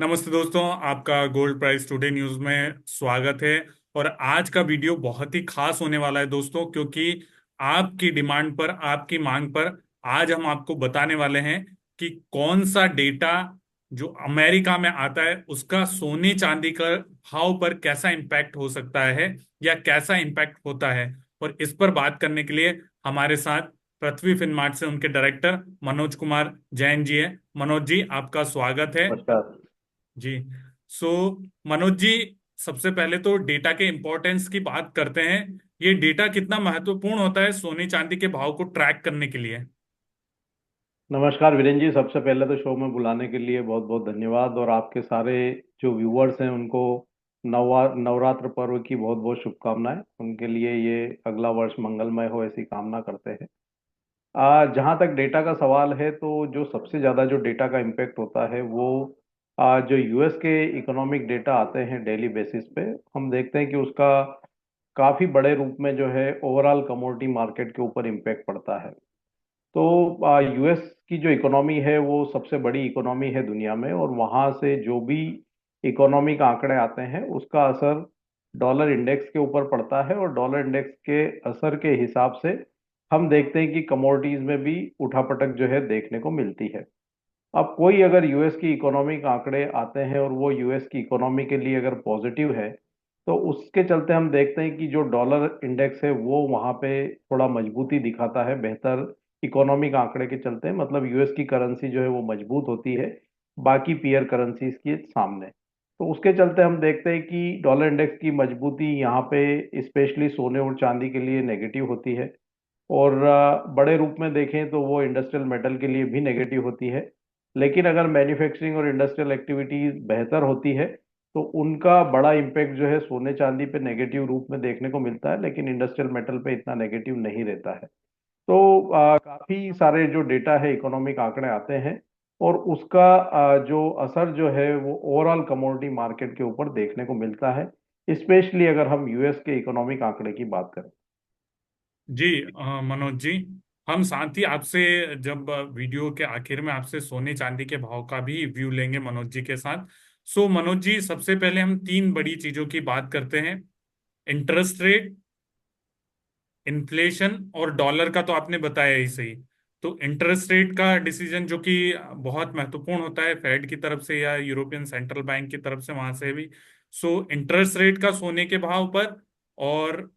नमस्ते दोस्तों, आपका गोल्ड प्राइस टुडे न्यूज़ में स्वागत है। और आज का वीडियो बहुत ही खास होने वाला है दोस्तों, क्योंकि आपकी डिमांड पर, आपकी मांग पर आज हम आपको बताने वाले हैं कि कौन सा डेटा जो अमेरिका में आता है उसका सोने चांदी का भाव पर कैसा इम्पैक्ट हो सकता है या कैसा इम्पैक्ट होता है। और इस पर बात करने के लिए हमारे साथ पृथ्वी फिनमार्ट से उनके डायरेक्टर मनोज कुमार जैन जी हैं। मनोज जी, आपका स्वागत है। नमस्कार। जी। सो मनोज जी, सबसे पहले तो डेटा के इम्पोर्टेंस की बात करते हैं। ये डेटा कितना महत्वपूर्ण होता है सोने चांदी के भाव को ट्रैक करने के लिए? नमस्कार वीरेंद्र जी, सबसे पहले तो शो में बुलाने के लिए बहुत बहुत धन्यवाद। और आपके सारे जो व्यूअर्स हैं उनको नवरात्र पर्व की बहुत बहुत शुभकामनाएं। उनके लिए ये अगला वर्ष मंगलमय हो, ऐसी कामना करते हैं। जहाँ तक डेटा का सवाल है, तो जो सबसे ज़्यादा जो डेटा का इम्पेक्ट होता है वो जो यूएस के इकोनॉमिक डेटा आते हैं डेली बेसिस पे, हम देखते हैं कि उसका काफ़ी बड़े रूप में जो है ओवरऑल कमोडिटी मार्केट के ऊपर इम्पेक्ट पड़ता है। तो यूएस की जो इकोनॉमी है वो सबसे बड़ी इकोनॉमी है दुनिया में, और वहाँ से जो भी इकोनॉमिक आंकड़े आते हैं उसका असर डॉलर इंडेक्स के ऊपर पड़ता है। और डॉलर इंडेक्स के असर के हिसाब से हम देखते हैं कि कमोडिटीज में भी उठापटक जो है देखने को मिलती है। अब कोई अगर यूएस की इकोनॉमिक आंकड़े आते हैं और वो यूएस की इकोनॉमी के लिए अगर पॉजिटिव है, तो उसके चलते हम देखते हैं कि जो डॉलर इंडेक्स है वो वहाँ पे थोड़ा मजबूती दिखाता है, बेहतर इकोनॉमिक आंकड़े के चलते। मतलब यूएस की करेंसी जो है वो मजबूत होती है बाकी पीयर करेंसीज के सामने। तो उसके चलते हम देखते हैं कि डॉलर इंडेक्स की मजबूती यहाँ पे स्पेशली सोने और चांदी के लिए नेगेटिव होती है। और बड़े रूप में देखें तो वो इंडस्ट्रियल मेटल के लिए भी नेगेटिव होती है। लेकिन अगर मैन्युफैक्चरिंग और इंडस्ट्रियल एक्टिविटीज बेहतर होती है तो उनका बड़ा इम्पैक्ट जो है सोने चांदी पे नेगेटिव रूप में देखने को मिलता है, लेकिन इंडस्ट्रियल मेटल पे इतना नेगेटिव नहीं रहता है। तो काफी सारे जो डेटा है, इकोनॉमिक आंकड़े आते हैं, और उसका जो असर जो है वो ओवरऑल कमोडिटी मार्केट के ऊपर देखने को मिलता है, स्पेशली अगर हम यूएस के इकोनॉमिक आंकड़े की बात करें। जी। मनोज जी, हम साथ ही आपसे जब वीडियो के आखिर में आपसे सोने चांदी के भाव का भी व्यू लेंगे मनोज जी के साथ। सो मनोज जी, सबसे पहले हम तीन बड़ी चीजों की बात करते हैं। इंटरेस्ट रेट, इन्फ्लेशन और डॉलर का तो आपने बताया ही सही। तो इंटरेस्ट रेट का डिसीजन जो कि बहुत महत्वपूर्ण होता है फेड की तरफ से या यूरोपियन सेंट्रल बैंक की तरफ से, वहां से भी। सो इंटरेस्ट रेट का सोने के भाव पर और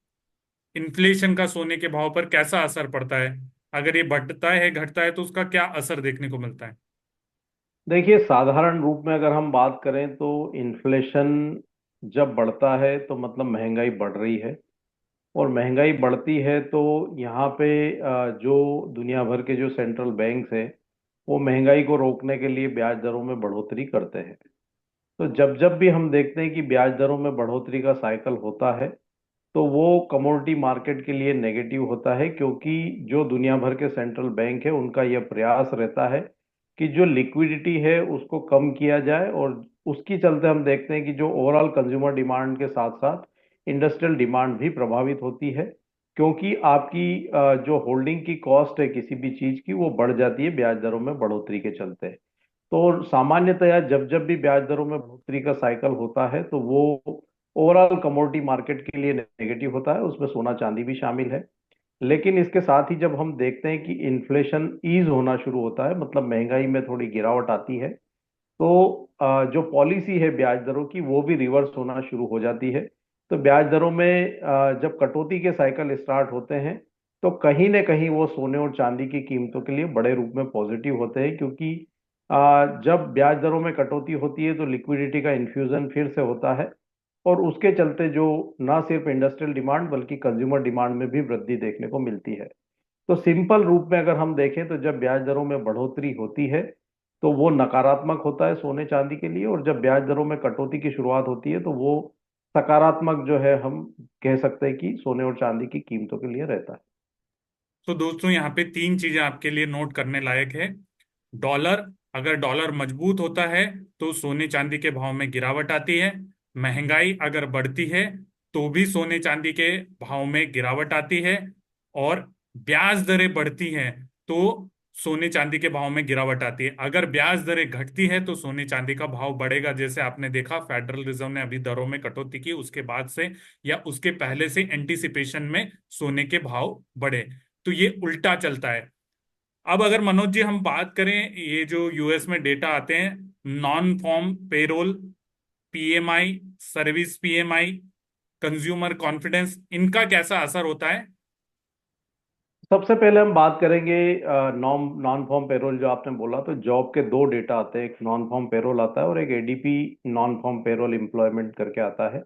इन्फ्लेशन का सोने के भाव पर कैसा असर पड़ता है? अगर ये बढ़ता है, घटता है, तो उसका क्या असर देखने को मिलता है? देखिए, साधारण रूप में अगर हम बात करें तो इन्फ्लेशन जब बढ़ता है तो मतलब महंगाई बढ़ रही है। और महंगाई बढ़ती है तो यहाँ पे जो दुनिया भर के जो सेंट्रल बैंक्स हैं वो महंगाई को रोकने के लिए ब्याज दरों में बढ़ोतरी करते हैं। तो जब जब भी हम देखते हैं कि ब्याज दरों में बढ़ोतरी का साइकिल होता है, तो वो कमोडिटी मार्केट के लिए नेगेटिव होता है, क्योंकि जो दुनिया भर के सेंट्रल बैंक है उनका यह प्रयास रहता है कि जो लिक्विडिटी है उसको कम किया जाए। और उसकी चलते हम देखते हैं कि जो ओवरऑल कंज्यूमर डिमांड के साथ साथ इंडस्ट्रियल डिमांड भी प्रभावित होती है, क्योंकि आपकी जो होल्डिंग की कॉस्ट है किसी भी चीज की वो बढ़ जाती है ब्याज दरों में बढ़ोतरी के चलते। तो सामान्यतया जब जब भी ब्याज दरों में बढ़ोतरी का साइकिल होता है तो वो ओवरऑल कमोडिटी मार्केट के लिए नेगेटिव होता है, उसमें सोना चांदी भी शामिल है। लेकिन इसके साथ ही जब हम देखते हैं कि इन्फ्लेशन ईज होना शुरू होता है, मतलब महंगाई में थोड़ी गिरावट आती है, तो जो पॉलिसी है ब्याज दरों की वो भी रिवर्स होना शुरू हो जाती है। तो ब्याज दरों में जब कटौती के साइकिल स्टार्ट होते हैं तो कहीं ना कहीं वो सोने और चांदी की कीमतों के लिए बड़े रूप में पॉजिटिव होते हैं, क्योंकि जब ब्याज दरों में कटौती होती है तो लिक्विडिटी का इन्फ्यूजन फिर से होता है। और उसके चलते जो ना सिर्फ इंडस्ट्रियल डिमांड बल्कि कंज्यूमर डिमांड में भी वृद्धि देखने को मिलती है। तो सिंपल रूप में अगर हम देखें तो जब ब्याज दरों में बढ़ोतरी होती है तो वो नकारात्मक होता है सोने चांदी के लिए, और जब ब्याज दरों में कटौती की शुरुआत होती है तो वो सकारात्मक जो है हम कह सकते हैं कि सोने और चांदी की कीमतों के लिए रहता है। तो दोस्तों, यहाँ पे तीन चीजें आपके लिए नोट करने लायक है। डॉलर, अगर डॉलर मजबूत होता है तो सोने चांदी के भाव में गिरावट आती है। महंगाई अगर बढ़ती है तो भी सोने चांदी के भाव में गिरावट आती है। और ब्याज दरें बढ़ती हैं तो सोने चांदी के भाव में गिरावट आती है। अगर ब्याज दरें घटती है तो सोने चांदी का भाव बढ़ेगा, जैसे आपने देखा फेडरल रिजर्व ने अभी दरों में कटौती की उसके बाद से या उसके पहले से एंटीसिपेशन में सोने के भाव बढ़े। तो ये उल्टा चलता है। अब अगर मनोज जी हम बात करें, ये जो यूएस में डेटा आते हैं, non farm payroll, PMI, service PMI, consumer confidence, इनका कैसा असर होता है? सबसे पहले हम बात करेंगे नॉन नॉन फॉर्म पेरोल। जो आपने बोला, तो जॉब के दो डेटा आते हैं, एक नॉन फॉर्म पेरोल आता है और एक ADP non farm payroll employment करके आता है।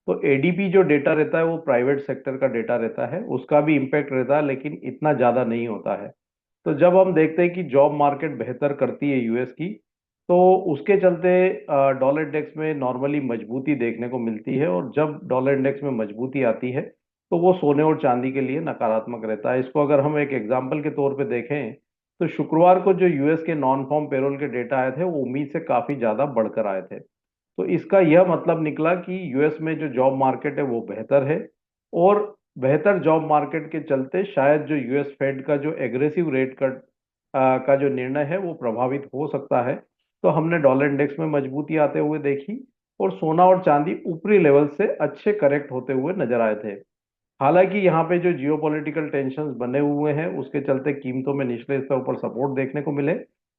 तो एडीपी जो डेटा रहता है वो प्राइवेट सेक्टर का डेटा रहता है, उसका भी इम्पैक्ट रहता है लेकिन इतना ज्यादा नहीं होता है। तो जब हम देखते हैं कि जॉब मार्केट बेहतर करती है यूएस की, तो उसके चलते डॉलर इंडेक्स में नॉर्मली मजबूती देखने को मिलती है, और जब डॉलर इंडेक्स में मजबूती आती है तो वो सोने और चांदी के लिए नकारात्मक रहता है। इसको अगर हम एक एग्जाम्पल के तौर पे देखें, तो शुक्रवार को जो यूएस के नॉन फॉर्म पेरोल के डेटा आए थे वो उम्मीद से काफी ज्यादा बढ़कर आए थे। तो इसका यह मतलब निकला कि यूएस में जो जॉब मार्केट है वो बेहतर है, और बेहतर जॉब मार्केट के चलते शायद जो यूएस फेड का जो एग्रेसिव रेट कट का जो निर्णय है वो प्रभावित हो सकता है। तो हमने डॉलर इंडेक्स में मजबूती आते हुए देखी, और सोना और चांदी ऊपरी लेवल से अच्छे करेक्ट होते हुए नजर आए थे। हालांकि यहाँ पे जो जियोपॉलिटिकल टेंशन्स बने हुए हैं उसके चलते कीमतों में निचले स्तर पर सपोर्ट देखने को मिले,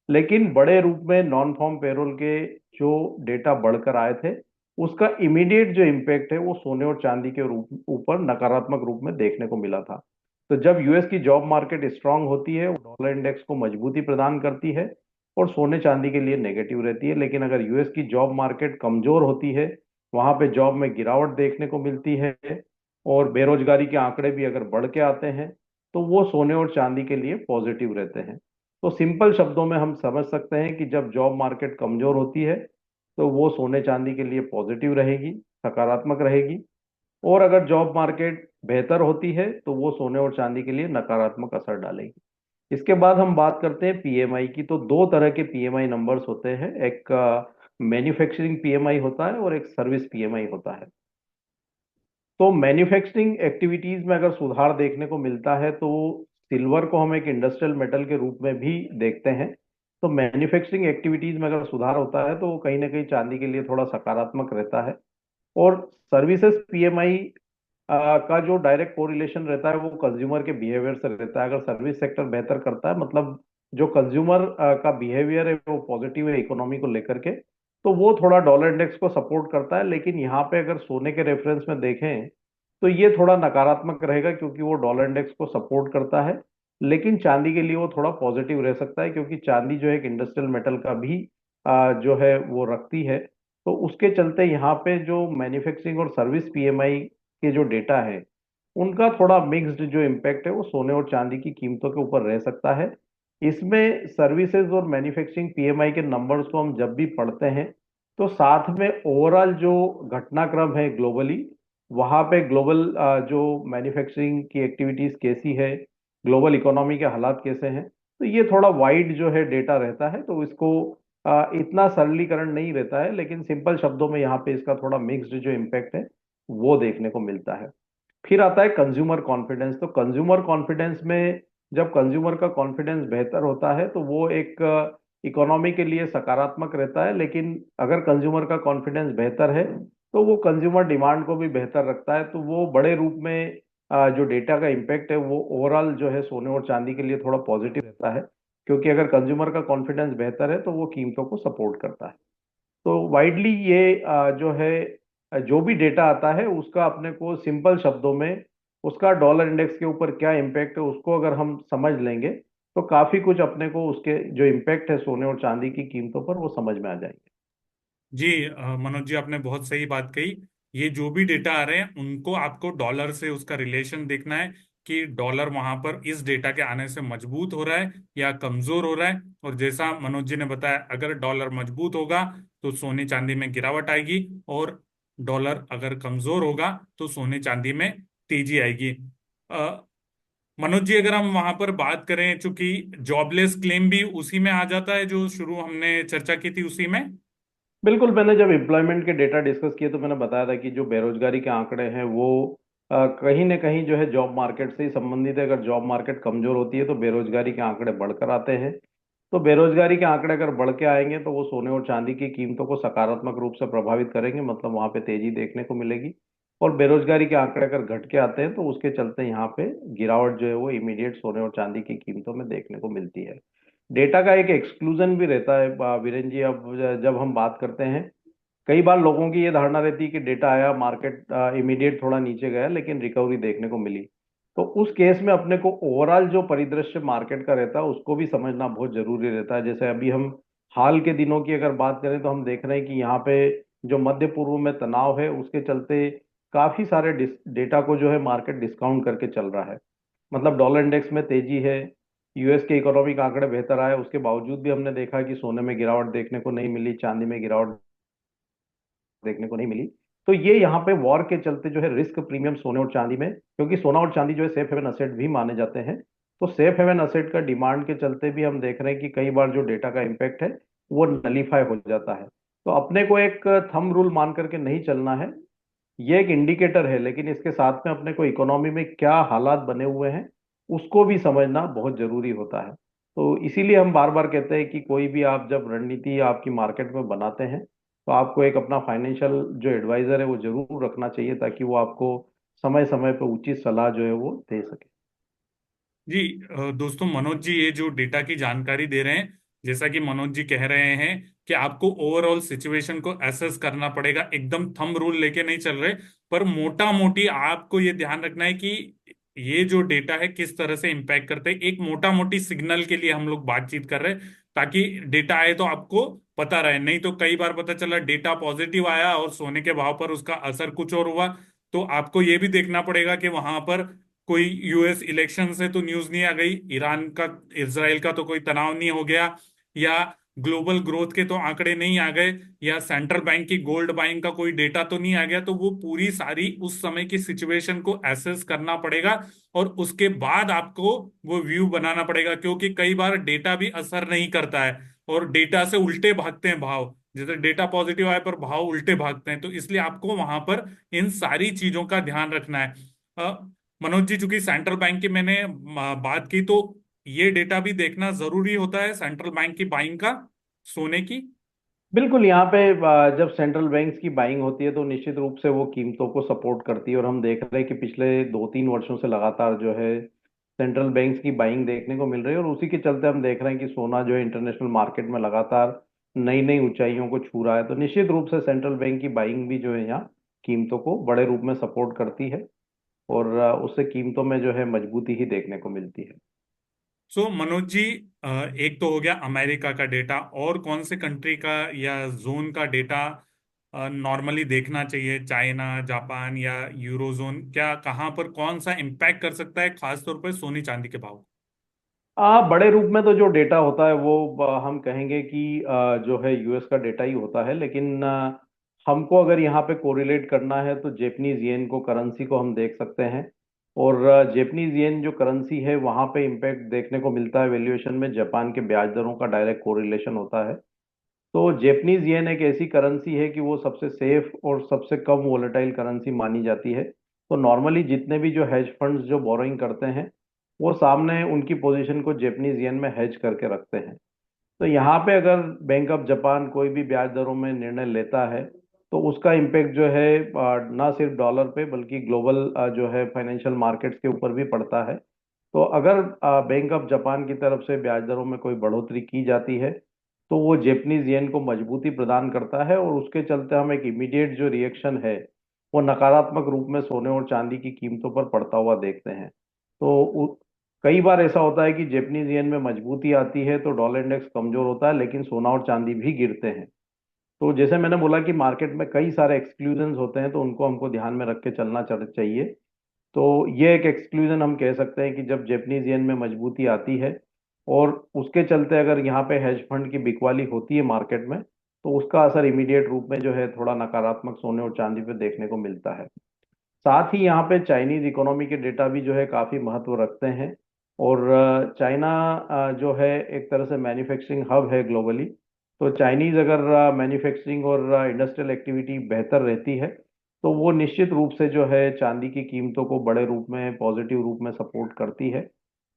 लेकिन बड़े रूप में नॉन फॉर्म पेरोल के जो डेटा बढ़कर आए थे उसका इमीडिएट जो इम्पैक्ट है वो सोने और चांदी के रूप ऊपर नकारात्मक रूप में देखने को मिला था। तो जब यूएस की जॉब मार्केट स्ट्रांग होती है, वो डॉलर इंडेक्स को मजबूती प्रदान करती है और सोने चांदी के लिए नेगेटिव रहती है। लेकिन अगर यूएस की जॉब मार्केट कमजोर होती है, वहां पे जॉब में गिरावट देखने को मिलती है, और बेरोजगारी के आंकड़े भी अगर बढ़ के आते हैं, तो वो सोने और चांदी के लिए पॉजिटिव रहते हैं। तो सिंपल शब्दों में हम समझ सकते हैं कि जब जॉब मार्केट कमजोर होती है तो वो सोने चांदी के लिए पॉजिटिव रहेगी, सकारात्मक रहेगी, और अगर जॉब मार्केट बेहतर होती है तो वो सोने और चांदी के लिए नकारात्मक असर डालेगी। इसके बाद हम बात करते हैं पीएमआई की। तो दो तरह के पीएमआई नंबर्स होते हैं, एक मैन्युफैक्चरिंग पीएमआई होता है और एक सर्विस पीएमआई होता है। तो मैन्युफैक्चरिंग एक्टिविटीज में अगर सुधार देखने को मिलता है, तो सिल्वर को हम एक इंडस्ट्रियल मेटल के रूप में भी देखते हैं। तो मैन्युफैक्चरिंग एक्टिविटीज में अगर सुधार होता है तो वो कहीं ना कहीं चांदी के लिए थोड़ा सकारात्मक रहता है। और सर्विसेज पीएमआई का जो डायरेक्ट कोरिलेशन रहता है वो कंज्यूमर के बिहेवियर से रहता है। अगर सर्विस सेक्टर बेहतर करता है, मतलब जो कंज्यूमर का बिहेवियर है वो पॉजिटिव है इकोनॉमी को लेकर के, तो वो थोड़ा डॉलर इंडेक्स को सपोर्ट करता है। लेकिन यहाँ पे अगर सोने के रेफरेंस में देखें तो ये थोड़ा नकारात्मक रहेगा, क्योंकि वो डॉलर इंडेक्स को सपोर्ट करता है। लेकिन चांदी के लिए वो थोड़ा पॉजिटिव रह सकता है, क्योंकि चांदी जो है एक इंडस्ट्रियल मेटल का भी जो है वो रखती है। तो उसके चलते यहाँ पे जो मैन्युफैक्चरिंग और सर्विस पीएमआई के जो डेटा है उनका थोड़ा मिक्स्ड जो इम्पैक्ट है वो सोने और चांदी की कीमतों के ऊपर रह सकता है। इसमें सर्विसेज और मैन्युफैक्चरिंग पीएमआई के नंबर्स को हम जब भी पढ़ते हैं, तो साथ में ओवरऑल जो घटनाक्रम है ग्लोबली, वहाँ पे ग्लोबल जो मैन्युफैक्चरिंग की एक्टिविटीज कैसी है, ग्लोबल इकोनॉमी के हालात कैसे हैं, तो ये थोड़ा वाइड जो है डेटा रहता है। तो इसको इतना सरलीकरण नहीं रहता है, लेकिन सिंपल शब्दों में यहाँ पे इसका थोड़ा मिक्स्ड जो इम्पैक्ट है वो देखने को मिलता है। फिर आता है कंज्यूमर कॉन्फिडेंस। तो कंज्यूमर कॉन्फिडेंस में जब कंज्यूमर का कॉन्फिडेंस बेहतर होता है तो वो एक इकोनॉमी के लिए सकारात्मक रहता है। लेकिन अगर कंज्यूमर का कॉन्फिडेंस बेहतर है तो वो कंज्यूमर डिमांड को भी बेहतर रखता है। तो वो बड़े रूप में जो डेटा का इम्पैक्ट है वो ओवरऑल जो है सोने और चांदी के लिए थोड़ा पॉजिटिव रहता है, क्योंकि अगर कंज्यूमर का कॉन्फिडेंस बेहतर है तो वो कीमतों को सपोर्ट करता है। तो वाइडली ये जो है जो भी डेटा आता है उसका अपने को सिंपल शब्दों में उसका डॉलर इंडेक्स के ऊपर क्या इम्पैक्ट है उसको अगर हम समझ लेंगे, तो काफी कुछ अपने को उसके जो इम्पैक्ट है सोने और चांदी की कीमतों पर वो समझ में आ जाएंगे। जी मनोज जी, आपने बहुत सही बात कही। ये जो भी डेटा आ रहे हैं उनको आपको डॉलर से उसका रिलेशन देखना है कि डॉलर वहां पर इस डेटा के आने से मजबूत हो रहा है या कमजोर हो रहा है। और जैसा मनोज जी ने बताया, अगर डॉलर मजबूत होगा तो सोने चांदी में गिरावट आएगी, और डॉलर अगर कमजोर होगा तो सोने चांदी में तेजी आएगी। अ, मनोज जी, अगर हम वहां पर बात करें, चूंकि जॉबलेस क्लेम भी उसी में आ जाता है जो शुरू हमने चर्चा की थी उसी में। बिल्कुल, मैंने जब एम्प्लॉयमेंट के डेटा डिस्कस किए तो मैंने बताया था कि जो बेरोजगारी के आंकड़े हैं वो कहीं ना कहीं जो है जॉब मार्केट से ही संबंधित है। अगर जॉब मार्केट कमजोर होती है तो बेरोजगारी के आंकड़े बढ़कर आते हैं। तो बेरोजगारी के आंकड़े अगर बढ़ के आएंगे तो वो सोने और चांदी की कीमतों को सकारात्मक रूप से प्रभावित करेंगे, मतलब वहां पे तेजी देखने को मिलेगी। और बेरोजगारी के आंकड़े अगर घट के आते हैं तो उसके चलते यहाँ पे गिरावट जो है वो इमीडिएट सोने और चांदी की कीमतों में देखने को मिलती है। डेटा का एक एक्सक्लूजन भी रहता है वीरेन जी। अब जब हम बात करते हैं, कई बार लोगों की ये धारणा रहती है कि डेटा आया, मार्केट इमीडिएट थोड़ा नीचे गया लेकिन रिकवरी देखने को मिली। तो उस केस में अपने को ओवरऑल जो परिदृश्य मार्केट का रहता है उसको भी समझना बहुत जरूरी रहता है। जैसे अभी हम हाल के दिनों की अगर बात करें तो हम देख रहे हैं कि यहाँ पे जो मध्य पूर्व में तनाव है उसके चलते काफी सारे डेटा को जो है मार्केट डिस्काउंट करके चल रहा है। मतलब डॉलर इंडेक्स में तेजी है, यूएस के इकोनॉमिक आंकड़े बेहतर आए, उसके बावजूद भी हमने देखा कि सोने में गिरावट देखने को नहीं मिली, चांदी में गिरावट देखने को नहीं मिली। तो ये यहाँ पे वॉर के चलते जो है रिस्क प्रीमियम सोने और चांदी में, क्योंकि सोना और चांदी जो है सेफ हेवन असेट भी माने जाते हैं, तो सेफ हेवन असेट का डिमांड के चलते भी हम देख रहे हैं कि कई बार जो डेटा का इम्पैक्ट है वो नलीफाई हो जाता है। तो अपने को एक थंब रूल मान करके नहीं चलना है। ये एक इंडिकेटर है, लेकिन इसके साथ में अपने को इकोनॉमी में क्या हालात बने हुए हैं उसको भी समझना बहुत जरूरी होता है। तो इसीलिए हम बार बार कहते हैं कि कोई भी आप जब रणनीति आपकी मार्केट में बनाते हैं तो आपको एक अपना फाइनेंशियल जो एडवाइजर है वो जरूर रखना चाहिए, ताकि वो आपको समय समय पर उचित सलाह जो है वो दे सके। जी दोस्तों, मनोज जी ये जो डेटा की जानकारी दे रहे हैं, जैसा कि मनोज जी कह रहे हैं कि आपको ओवरऑल सिचुएशन को एसेस करना पड़ेगा, एकदम थंब रूल लेके नहीं चल रहे, पर मोटा मोटी आपको ये ध्यान रखना है कि ये जो डेटा है किस तरह से इम्पैक्ट करते हैं। एक मोटा मोटी सिग्नल के लिए हम लोग बातचीत कर रहे हैं, ताकि डेटा आए तो आपको पता रहे। नहीं तो कई बार पता चला डेटा पॉजिटिव आया और सोने के भाव पर उसका असर कुछ और हुआ। तो आपको ये भी देखना पड़ेगा कि वहां पर कोई यूएस इलेक्शन से तो न्यूज नहीं आ गई, ईरान का, इसराइल का तो कोई तनाव नहीं हो गया, या ग्लोबल ग्रोथ के तो आंकड़े नहीं आ गए, या सेंट्रल बैंक की गोल्ड बाइंग का कोई डेटा तो नहीं आ गया। तो वो पूरी सारी उस समय की सिचुएशन को एसेस करना पड़ेगा और उसके बाद आपको वो व्यू बनाना पड़ेगा, क्योंकि कई बार डेटा भी असर नहीं करता है और डेटा से उल्टे भागते हैं भाव। जैसे डेटा पॉजिटिव आए पर भाव उल्टे भागते हैं, तो इसलिए आपको वहां पर इन सारी चीजों का ध्यान रखना है। मनोज जी, चूंकि सेंट्रल बैंक की मैंने बात की, तो ये डेटा भी देखना जरूरी होता है सेंट्रल बैंक की बाइंग का, सोने की। बिल्कुल। यहाँ पे जब सेंट्रल बैंक्स की बाइंग होती है तो निश्चित रूप से वो कीमतों को सपोर्ट करती है, और हम देख रहे हैं कि पिछले 2-3 वर्षों से लगातार जो है सेंट्रल बैंक्स की बाइंग देखने को मिल रही है। और उसी के चलते हम देख रहे हैं कि सोना जो है इंटरनेशनल मार्केट में लगातार नई नई ऊंचाइयों को छू रहा है। तो निश्चित रूप से सेंट्रल बैंक की बाइंग भी जो है यहाँ कीमतों को बड़े रूप में सपोर्ट करती है, और उससे कीमतों में जो है मजबूती ही देखने को मिलती है। सो मनोज जी, एक तो हो गया अमेरिका का डेटा, और कौन से कंट्री का या जोन का डेटा नॉर्मली देखना चाहिए? चाइना, जापान या यूरोजोन, क्या कहाँ पर कौन सा इम्पैक्ट कर सकता है खासतौर पर सोने चांदी के भाव? बड़े रूप में तो जो डेटा होता है वो हम कहेंगे कि जो है यूएस का डेटा ही होता है, लेकिन हमको अगर यहाँ पे कोरिलेट करना है तो जेपनीज येन को, करेंसी को हम देख सकते हैं। और जेपनीज येन जो करेंसी है वहाँ पे इम्पैक्ट देखने को मिलता है वैल्यूएशन में, जापान के ब्याज दरों का डायरेक्ट कोरिलेशन होता है। तो जेपनीज येन एक ऐसी करेंसी है कि वो सबसे सेफ और सबसे कम वोलेटाइल करेंसी मानी जाती है। तो नॉर्मली जितने भी जो हेज फंड्स जो बोरोइंग करते हैं वो सामने उनकी पोजीशन को जेपनीज येन में हेज करके रखते हैं। तो यहाँ पे अगर बैंक ऑफ जापान कोई भी ब्याज दरों में निर्णय लेता है तो उसका इम्पेक्ट जो है ना सिर्फ डॉलर पे बल्कि ग्लोबल जो है फाइनेंशियल मार्केट्स के ऊपर भी पड़ता है। तो अगर बैंक ऑफ जापान की तरफ से ब्याज दरों में कोई बढ़ोतरी की जाती है तो वो जेपनीज येन को मजबूती प्रदान करता है, और उसके चलते हम एक इमीडिएट जो रिएक्शन है वो नकारात्मक रूप में सोने और चांदी की कीमतों पर पड़ता हुआ देखते हैं। तो कई बार ऐसा होता है कि जेपनीज येन में मजबूती आती है तो डॉलर इंडेक्स कमजोर होता है, लेकिन सोना और चांदी भी गिरते हैं। तो जैसे मैंने बोला कि मार्केट में कई सारे एक्सक्लूजन्स होते हैं तो उनको हमको ध्यान में रख के चलना चाहिए। तो ये एक एक्सक्लूजन हम कह सकते हैं कि जब जापानीज येन में मजबूती आती है और उसके चलते अगर यहाँ पे हेज फंड की बिकवाली होती है मार्केट में तो उसका असर इमीडिएट रूप में जो है थोड़ा नकारात्मक सोने और चांदी पे देखने को मिलता है। साथ ही यहाँ पे चाइनीज इकोनॉमी के डेटा भी जो है काफी महत्व रखते हैं। और चाइना जो है एक तरह से मैन्युफैक्चरिंग हब है ग्लोबली। तो चाइनीज अगर मैन्युफैक्चरिंग और इंडस्ट्रियल एक्टिविटी बेहतर रहती है तो वो निश्चित रूप से जो है चांदी की कीमतों को बड़े रूप में पॉजिटिव रूप में सपोर्ट करती है,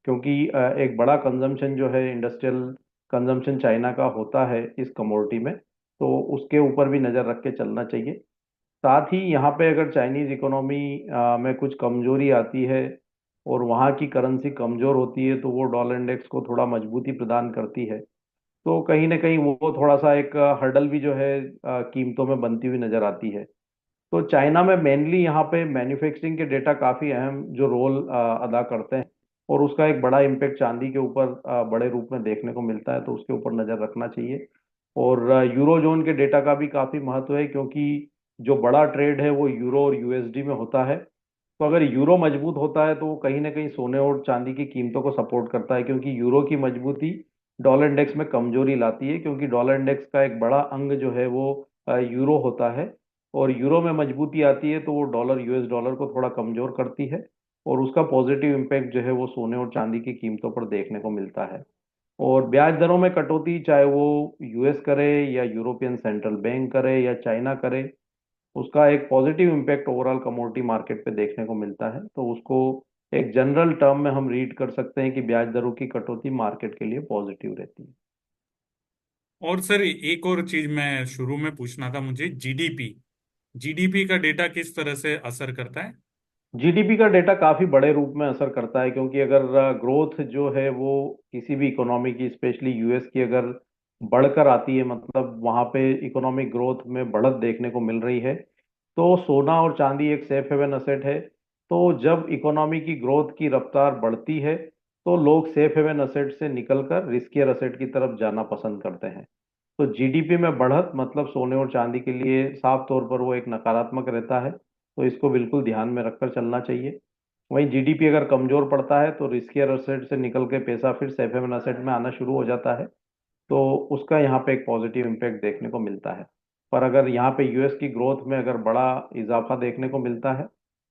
क्योंकि एक बड़ा कंजम्पशन जो है इंडस्ट्रियल कंजम्पशन चाइना का होता है इस कमोडिटी में। तो उसके ऊपर भी नज़र रख के चलना चाहिए। साथ ही यहाँ पे अगर चाइनीज इकोनॉमी में कुछ कमजोरी आती है और वहाँ की करेंसी कमजोर होती है, तो वो डॉलर इंडेक्स को थोड़ा मजबूती प्रदान करती है। तो कहीं ना कहीं वो थोड़ा सा एक हर्डल भी जो है कीमतों में बनती हुई नजर आती है। तो चाइना में मेनली यहाँ पे मैन्युफैक्चरिंग के डेटा काफी अहम जो रोल अदा करते हैं, और उसका एक बड़ा इम्पेक्ट चांदी के ऊपर बड़े रूप में देखने को मिलता है, तो उसके ऊपर नजर रखना चाहिए। और यूरो जोन के डेटा का भी काफी महत्व है, क्योंकि जो बड़ा ट्रेड है वो यूरो और यूएसडी में होता है। तो अगर यूरो मजबूत होता है तो वो कहीं ना कहीं सोने और चांदी की कीमतों को सपोर्ट करता है, क्योंकि यूरो की मजबूती डॉलर इंडेक्स में कमजोरी लाती है, क्योंकि डॉलर इंडेक्स का एक बड़ा अंग जो है वो यूरो होता है। और यूरो में मजबूती आती है तो वो डॉलर यूएस डॉलर को थोड़ा कमजोर करती है, और उसका पॉजिटिव इम्पैक्ट जो है वो सोने और चांदी की कीमतों पर देखने को मिलता है। और ब्याज दरों में कटौती चाहे वो यूएस करे या यूरोपियन सेंट्रल बैंक करे या चाइना करे, उसका एक positive impact overall commodity market पे देखने को मिलता है। तो उसको एक जनरल टर्म में हम रीड कर सकते हैं कि ब्याज दरों की कटौती मार्केट के लिए पॉजिटिव रहती है। और सर एक और चीज मैं शुरू में पूछना था मुझे, जीडीपी जीडीपी का डेटा किस तरह से असर करता है? जीडीपी का डेटा काफी बड़े रूप में असर करता है, क्योंकि अगर ग्रोथ जो है वो किसी भी इकोनॉमी की, स्पेशली यूएस की, अगर बढ़कर आती है, मतलब वहां पे इकोनॉमिक ग्रोथ में बढ़त देखने को मिल रही है, तो सोना और चांदी एक सेफ हेवन असेट है। तो जब इकोनॉमी की ग्रोथ की रफ्तार बढ़ती है, तो लोग सेफ हेवन असेट से निकलकर रिस्कियर असेट की तरफ जाना पसंद करते हैं। तो जीडीपी में बढ़त मतलब सोने और चांदी के लिए साफ तौर पर वो एक नकारात्मक रहता है। तो इसको बिल्कुल ध्यान में रखकर चलना चाहिए। वहीं जीडीपी अगर कमजोर पड़ता है तो रिस्कियर असेट से निकल के पैसा फिर सेफ हेवन असेट में आना शुरू हो जाता है। तो उसका यहाँ पे एक पॉजिटिव इम्पैक्ट देखने को मिलता है। पर अगर यहाँ पे यूएस की ग्रोथ में अगर बड़ा इजाफा देखने को मिलता है,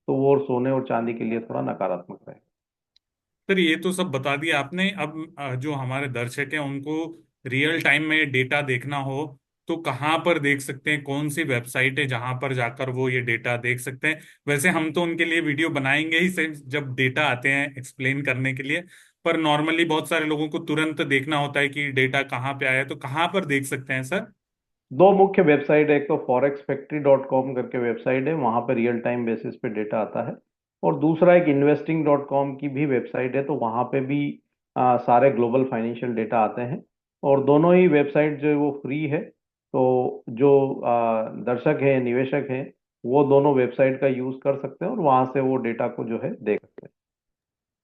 तो वो और सोने और चांदी के लिए थोड़ा नकारात्मक रहेगा। सर ये तो सब बता दिया आपने। अब जो हमारे दर्शक हैं उनको रियल टाइम में डेटा देखना हो तो कहाँ पर देख सकते हैं? कौन सी वेबसाइट है जहां पर जाकर वो ये डेटा देख सकते हैं? वैसे हम तो उनके लिए वीडियो बनाएंगे ही सिर्फ जब डेटा आते हैं एक्सप्लेन करने के लिए, पर नॉर्मली बहुत सारे लोगों को तुरंत देखना होता है कि डेटा कहाँ पे आया है, तो कहाँ पर देख सकते हैं सर? दो मुख्य वेबसाइट है, एक तो फॉरेक्सफैक्ट्री.com करके वेबसाइट है, वहां पर रियल टाइम बेसिस पे डेटा आता है। और दूसरा एक investing.com की भी वेबसाइट है, तो वहां पे भी सारे ग्लोबल फाइनेंशियल डेटा आते हैं। और दोनों ही वेबसाइट जो है वो फ्री है। तो जो दर्शक हैं, निवेशक हैं, वो दोनों वेबसाइट का यूज कर सकते हैं और वहां से वो डेटा को जो है देख सकते हैं।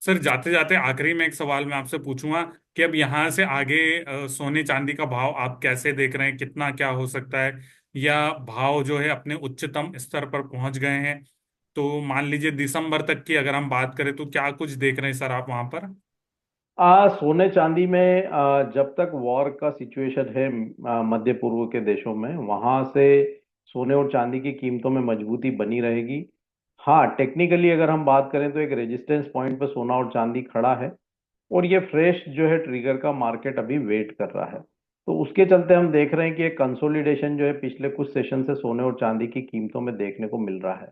सर जाते जाते आखिरी में एक सवाल मैं आपसे पूछूंगा कि अब यहाँ से आगे सोने चांदी का भाव आप कैसे देख रहे हैं? कितना क्या हो सकता है? या भाव जो है अपने उच्चतम स्तर पर पहुंच गए हैं? तो मान लीजिए दिसंबर तक की अगर हम बात करें तो क्या कुछ देख रहे हैं सर आप वहां पर? सोने चांदी में जब तक वॉर का सिचुएशन है मध्य पूर्व के देशों में, वहां से सोने और चांदी की कीमतों में मजबूती बनी रहेगी। हाँ, टेक्निकली अगर हम बात करें तो एक रेजिस्टेंस पॉइंट पर सोना और चांदी खड़ा है, और ये फ्रेश जो है ट्रिगर का मार्केट अभी वेट कर रहा है। तो उसके चलते हम देख रहे हैं कि एक कंसोलिडेशन जो है पिछले कुछ सेशन से सोने और चांदी की कीमतों में देखने को मिल रहा है।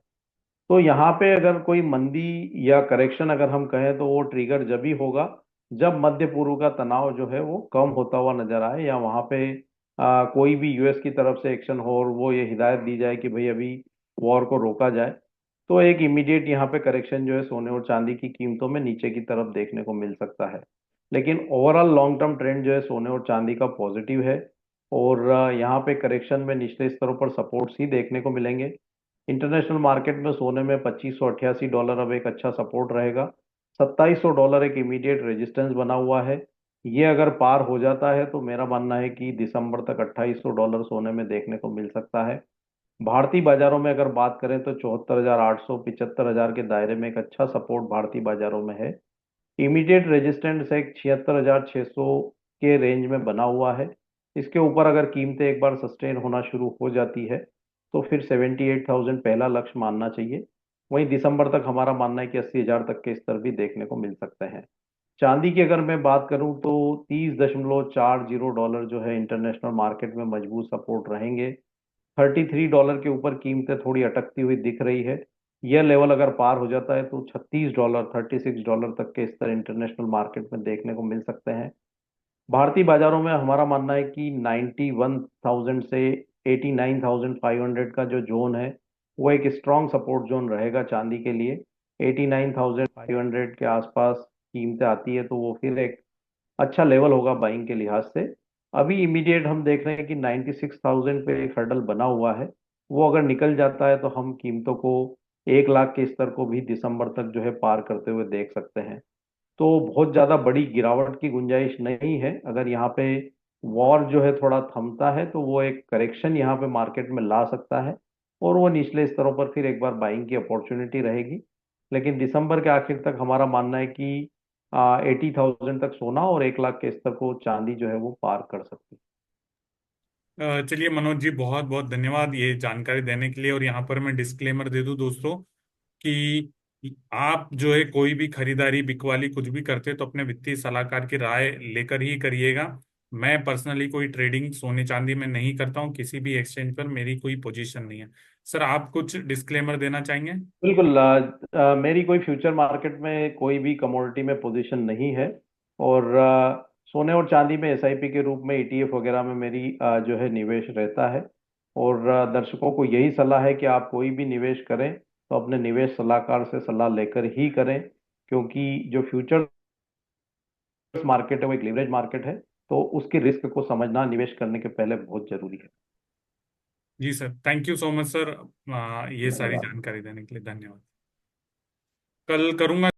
तो यहाँ पे अगर कोई मंदी या करेक्शन अगर हम कहें, तो वो ट्रिगर जब ही होगा जब मध्य पूर्व का तनाव जो है वो कम होता हुआ नजर आए, या वहाँ पे कोई भी यूएस की तरफ से एक्शन हो और वो ये हिदायत दी जाए कि भाई अभी वॉर को रोका जाए। तो एक इमीडिएट यहाँ पे करेक्शन जो है सोने और चांदी की कीमतों में नीचे की तरफ देखने को मिल सकता है। लेकिन ओवरऑल लॉन्ग टर्म ट्रेंड जो है सोने और चांदी का पॉजिटिव है। और यहाँ पे करेक्शन में निचले स्तरों पर सपोर्ट्स ही देखने को मिलेंगे। इंटरनेशनल मार्केट में सोने में $2588 अब एक अच्छा सपोर्ट रहेगा। $2700 एक इमीडिएट रेजिस्टेंस बना हुआ है। ये अगर पार हो जाता है तो मेरा मानना है कि दिसंबर तक $2800 सोने में देखने को मिल सकता है। भारतीय बाजारों में अगर बात करें तो 74,800 75,000 के दायरे में एक अच्छा सपोर्ट भारतीय बाजारों में है। इमीडिएट रेजिस्टेंस एक 76,600 के रेंज में बना हुआ है। इसके ऊपर अगर कीमतें एक बार सस्टेन होना शुरू हो जाती है, तो फिर 78,000 पहला लक्ष्य मानना चाहिए। वहीं दिसंबर तक हमारा मानना है कि 80,000 तक के स्तर भी देखने को मिल सकते हैं। चांदी की अगर मैं बात करूं तो $30.40 जो है इंटरनेशनल मार्केट में मजबूत सपोर्ट रहेंगे। $33 के ऊपर कीमतें थोड़ी अटकती हुई दिख रही है। यह लेवल अगर पार हो जाता है तो $36, $36 तक के स्तर इंटरनेशनल मार्केट में देखने को मिल सकते हैं। भारतीय बाजारों में हमारा मानना है कि 91,000 से 89,500 का जो जोन है वो एक स्ट्रॉन्ग सपोर्ट जोन रहेगा चांदी के लिए। 89,500 के आसपास कीमतें आती है तो वो फिर एक अच्छा लेवल होगा बाइंग के लिहाज से। अभी इमीडिएट हम देख रहे हैं कि 96,000 पे एक हर्डल बना हुआ है। वो अगर निकल जाता है तो हम कीमतों को 1 लाख के स्तर को भी दिसंबर तक जो है पार करते हुए देख सकते हैं। तो बहुत ज्यादा बड़ी गिरावट की गुंजाइश नहीं है। अगर यहाँ पे वॉर जो है थोड़ा थमता है तो वो एक करेक्शन यहाँ पे मार्केट में ला सकता है और वो निचले स्तरों पर फिर एक बार बाइंग की अपॉर्चुनिटी रहेगी। लेकिन दिसंबर के आखिर तक हमारा मानना है कि 80,000 तक सोना और 1 लाख के स्तर को चांदी जो है वो पार कर सकती है। चलिए मनोज जी, बहुत बहुत धन्यवाद ये जानकारी देने के लिए। और यहाँ पर मैं डिस्क्लेमर दे दूं दोस्तों कि आप जो है कोई भी खरीदारी बिकवाली कुछ भी करते तो अपने वित्तीय सलाहकार की राय लेकर ही करिएगा। मैं पर्सनली कोई ट्रेडिंग सोने चांदी में नहीं करता हूँ, किसी भी एक्सचेंज पर मेरी कोई पोजीशन नहीं है। सर, आप कुछ डिस्क्लेमर देना चाहेंगे? बिल्कुल। मेरी कोई फ्यूचर मार्केट में कोई भी कमोडिटी में पोजीशन नहीं है। और सोने और चांदी में एसआईपी के रूप में ईटीएफ वगैरह में मेरी जो है निवेश रहता है। और दर्शकों को यही सलाह है कि आप कोई भी निवेश करें तो अपने निवेश सलाहकार से सलाह लेकर ही करें, क्योंकि जो फ्यूचर मार्केट है वो एक लिवरेज मार्केट है। तो उसके रिस्क को समझना निवेश करने के पहले बहुत जरूरी है। जी sir, thank you so much sir. ये सारी धन्यवाद। जानकारी देने के लिए धन्यवाद। कल करूंगा।